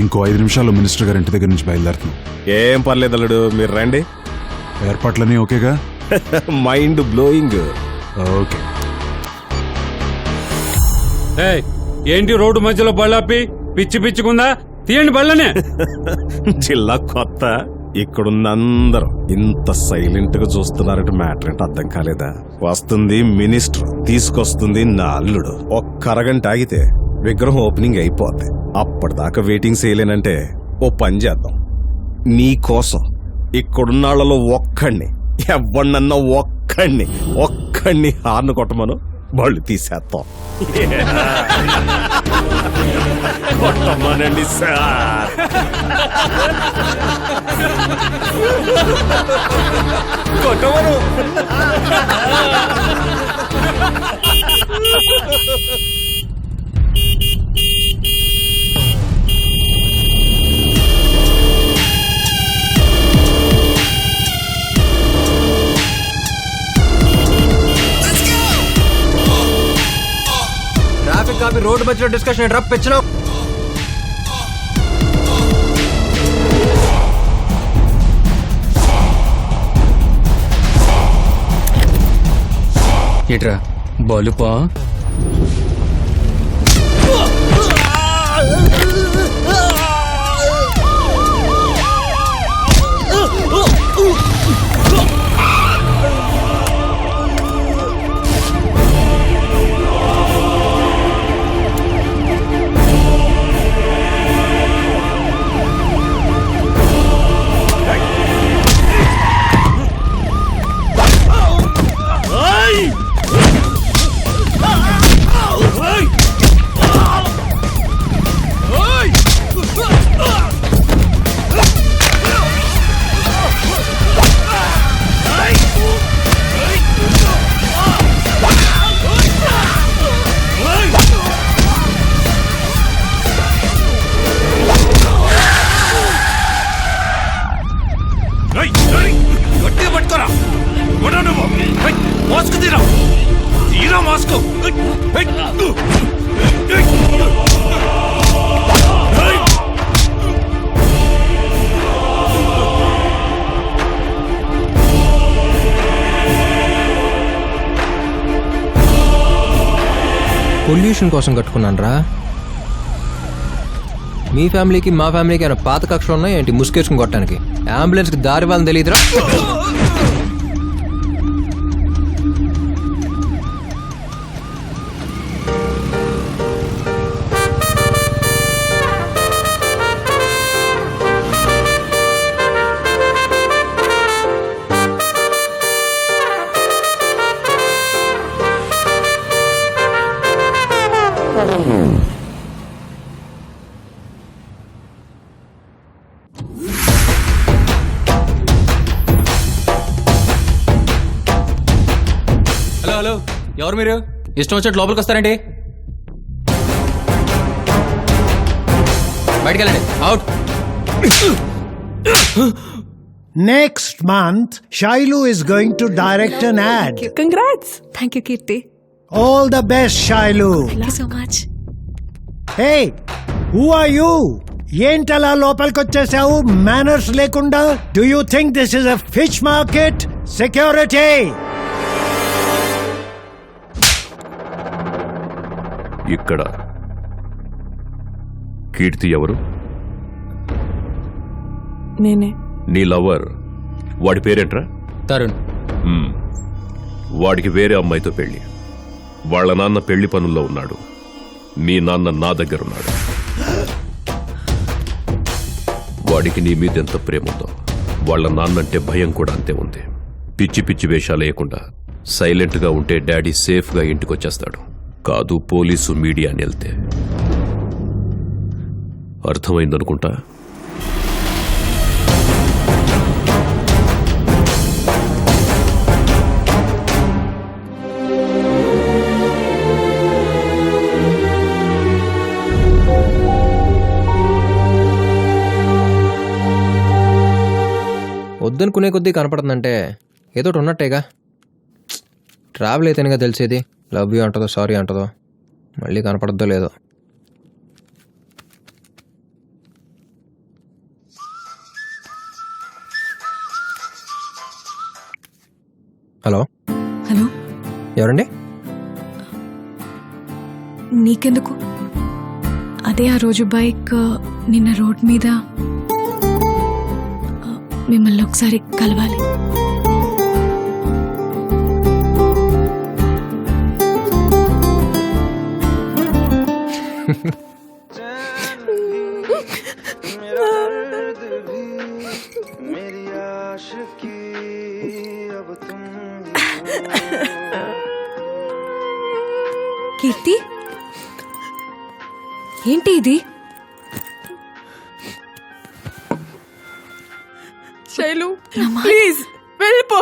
ఇంకో 5 నిమిషాల్లో మినిస్టర్ గారి ఇంటి దగ్గర నుంచి బయలుదేరుతున్నాం. ఏం పర్లేదు అల్లుడు, మీరు రండి. ఏర్పాట్లన్నీ ఓకేగా? Mind blowing. ఓకే. ఏంటి రోడ్డు మధ్యలో బళ్ళాపి పిచ్చి పిచ్చుకుందా? తీయండి బళ్ళనే. జిల్లా కొత్త, ఇక్కడున్న అందరూ ఇంత సైలెంట్ గా చూస్తున్నారంటే మ్యాటర్ ఏంటో అర్థం కాలేదా? వస్తుంది మినిస్టర్, తీసుకొస్తుంది నా అల్లుడు. ఒక్క అరగంట ఆగితే విగ్రహం ఓపెనింగ్ అయిపోద్ది. అప్పటిదాకా వెయిటింగ్ చేయలేనంటే ఓ పని చేద్దాం. నీ కోసం ఇక్కడున్నాళ్లలో ఎవరినన్నా ఒక్కడిని హార్న్ కొట్టమను, వాళ్ళు తీసేస్తాం. కొట్టమనండి సార్. కొట్టమను. ట్రాఫిక్ కాపీ రోడ్డు మధ్యలో డిస్కషన్ డ్రాప్ పెంచడం. ఏట్రా బలుపా? పొల్యూషన్ కోసం కట్టుకున్నాను రా. మీ ఫ్యామిలీకి మా ఫ్యామిలీకి ఏమైనా పాత కక్షలు ఉన్నాయి ఏంటి ముసుకేసుకుని కొట్టడానికి? అంబులెన్స్కి దారి వాళ్ళని తెలియదురా. హలో, ఎవరు మీరు? ఇష్టం వచ్చినట్టు లోపలికి వస్తారండి. బయటికి వెళ్ళండి. Out. Next month, Shailu is going to direct an ad. Congrats. Thank you, Kirti. All the best, Shailu. Thank you so much. Hey, who are you? ఏంటలా లోపలికొచ్చేసావు మేనర్స్ లేకుండా? Do you think this is a fish market? Security! ఇక్కడ కీర్తి ఎవరు? నేనే. నీ lover, వాడి పేరేంట్రా? తరుణ్. వాడికి వేరే అమ్మాయితో పెళ్లి. వాళ్ళ నాన్న పెళ్లి పనుల్లో ఉన్నాడు. మీ నాన్న నా దగ్గరున్నాడు. వాడికి నీ మీద ఎంత ప్రేమ ఉందో వాళ్ళ నాన్నంటే భయం కూడా అంతే ఉంది. పిచ్చి పిచ్చి వేషాలు వేయకుండా సైలెంట్గా ఉంటే డాడీ సేఫ్గా ఇంటికొచ్చేస్తాడు. కాదు పోలీసు మీడియా అని వెళ్తే. అర్థమైందనుకుంటా. వద్దనుకునే కొద్దీ కనపడుతుందంటే ఏదో ఉన్నట్టేగా. ట్రావెల్ అయితేనేగా తెలిసేది. లవ్ యూ అంటదో సారీ అంటదో మళ్ళీ కనపడద్దో లేదో. ఎవరండి? నీకెందుకు? అదే ఆ రోజు బైక్ నిన్న రోడ్ మీద మిమ్మల్ని ఒకసారి కలవాలి. కీర్తి, ఏంటి ఇది? శైలు ప్లీజ్ వెళ్ళిపో.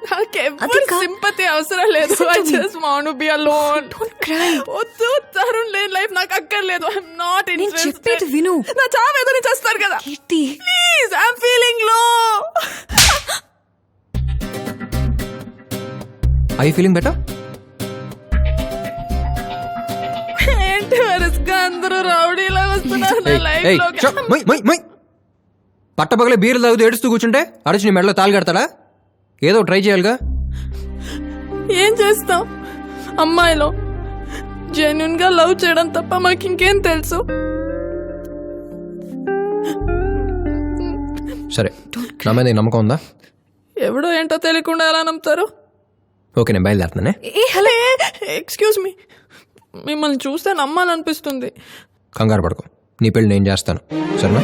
నాకెవ్వరు అదికా. సింపతి అవసరం లేదు. Listen I to me. Just want to be alone. Don't cry. వద్దు, తరుణ్ లేని లైఫ్ నాకు అక్కర్లేదు. ఐఎమ్ నాట్ నేను చెప్పేది ఇంట్రెస్టెడ్. విను. నా చావు ఏదో చేస్తారు కదా. కీర్తి, ప్లీజ్, ఐఎమ్ ఫీలింగ్ లో. I feeling better? ఏంటి వరుసగా అందరూ రౌడీలా వస్తున్నారు నా లైఫ్ లో. పట్టపగలే బీర్లు తాగుతూ ఏడుస్తూ కూర్చుంటే అడిచి నీ మెడలో తాళి కడతాడా? ఏదో ట్రై చేయాలిగా. ఏం చేస్తాం? అమ్మాయిలో జెన్యున్ గా లవ్ చేయడం తప్ప మాకు ఇంకేం తెలుసు? సరే, నా మీద నీకు నమ్మకం ఉందా? ఎవడో ఏంటో తెలియకుండా ఎలా నమ్ముతారు? ఓకే, నేను బయలుదేరుతానే. Hello, excuse me. మిమ్మల్ని చూస్తే నమ్మాలనిపిస్తుంది. కంగారు పడుకో, నీ పెళ్ళి నేను చేస్తాను, సరేనా?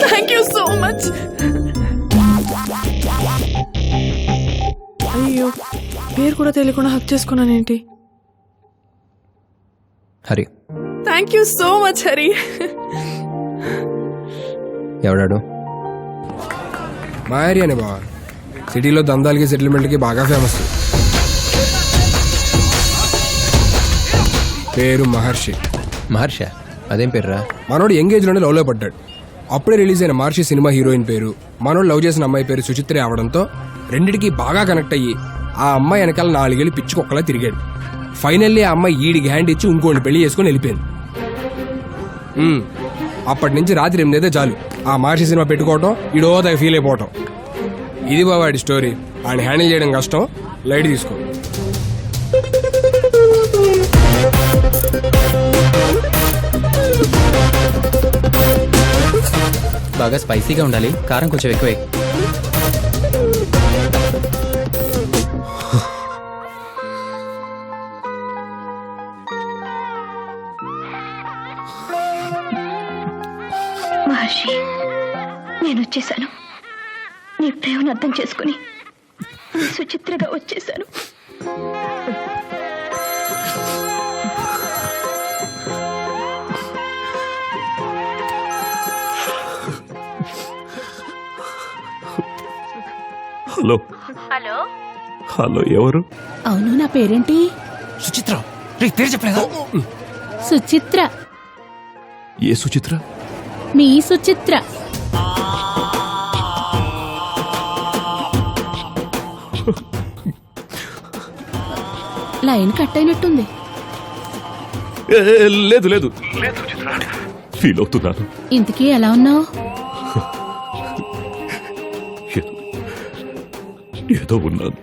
Thank you so much. అయ్యో, పేరు కూడా తెలియకుండా హక్ చేసుకున్నానేంటి? Hari. Thank you so much Hari. ఎవడాడు? మా ఏరియానే బావా. సిటీలో దందాలకి సెటిల్మెంట్కి బాగా ఫేమస్. పేరు మహర్షి. మహర్ష? అదేం పేర్రా? మనోడు ఎంగేజ్లోనే లవ్లో పడ్డాడు. అప్పుడే రిలీజ్ అయిన మహర్షి సినిమా హీరోయిన్ పేరు, మనోడు లవ్ చేసిన అమ్మాయి పేరు సుచిత్రే అవడంతో రెండిటికి బాగా కనెక్ట్ అయ్యి ఆ అమ్మాయి వెనకాల 4 ఏళ్ళు పిచ్చుకొక్కలా తిరిగాడు. ఫైనల్లీ ఆ అమ్మాయి ఈడికి హ్యాండ్ ఇచ్చి ఇంకోటి పెళ్లి చేసుకుని వెళ్ళిపోయింది. అప్పటి నుంచి రాత్రి 8 అయితే చాలు ఆ మహర్షి సినిమా పెట్టుకోవటం, ఈడో దగ్గర ఫీల్ అయిపోవటం. ఇది బావాడి స్టోరీ. ఆయన హ్యాండిల్ చేయడం కష్టం, లైట్ తీసుకో. బాగా స్పైసీగా ఉండాలి, కారం కొంచెం ఎక్కువే. మహర్షి, నేను వచ్చేసాను. నీ ప్రేమను అర్థం చేసుకుని సుచిత్రగా వచ్చేసాను. హలో హలో హలో, ఎవరు? అవును, నా పేరేంటి? సుచిత్ర. రే, పేరు చెప్పలేదా? సుచిత్ర. ఏ సుచిత్ర? మీ సుచిత్ర. లైన్ కట్ అయినట్టుంది. లేదు లేదు, ఫీల్ అవుతున్నాను. ఇంతకీ ఎలా ఉన్నావు? ఏదో ఉన్నాను.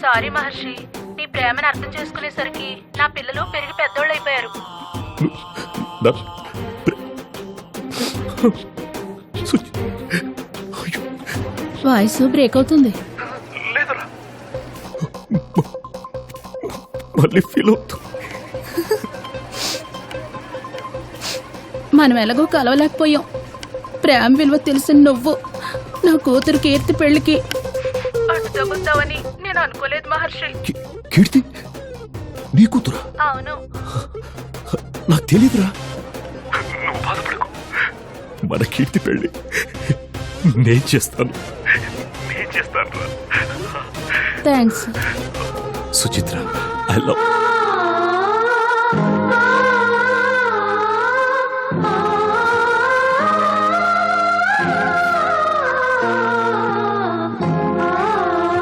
సారీ మహర్షి, నీ ప్రేమను అర్థం చేసుకునేసరికి నా పిల్లలు పెరిగి పెద్దోళ్ళు అయిపోయారు. వాయిస్ బ్రేక్ అవుతుంది. మళ్ళీ ఫీల్ అవుతుంది. మనం ఎలాగో కలవలేకపోయాం. ప్రేమ విలువ తెలిసిన నువ్వు నా కూతురు కీర్తి పెళ్లికి అడ్డు తగ్గుతావని నేను అనుకోలేదు మహర్షి. కీర్తి నీ కూతురా? అవును. నాకు తెలీదురా. మన కీర్తి పెళ్లి నేను చేస్తాను. థ్యాంక్స్. Suchitra, I love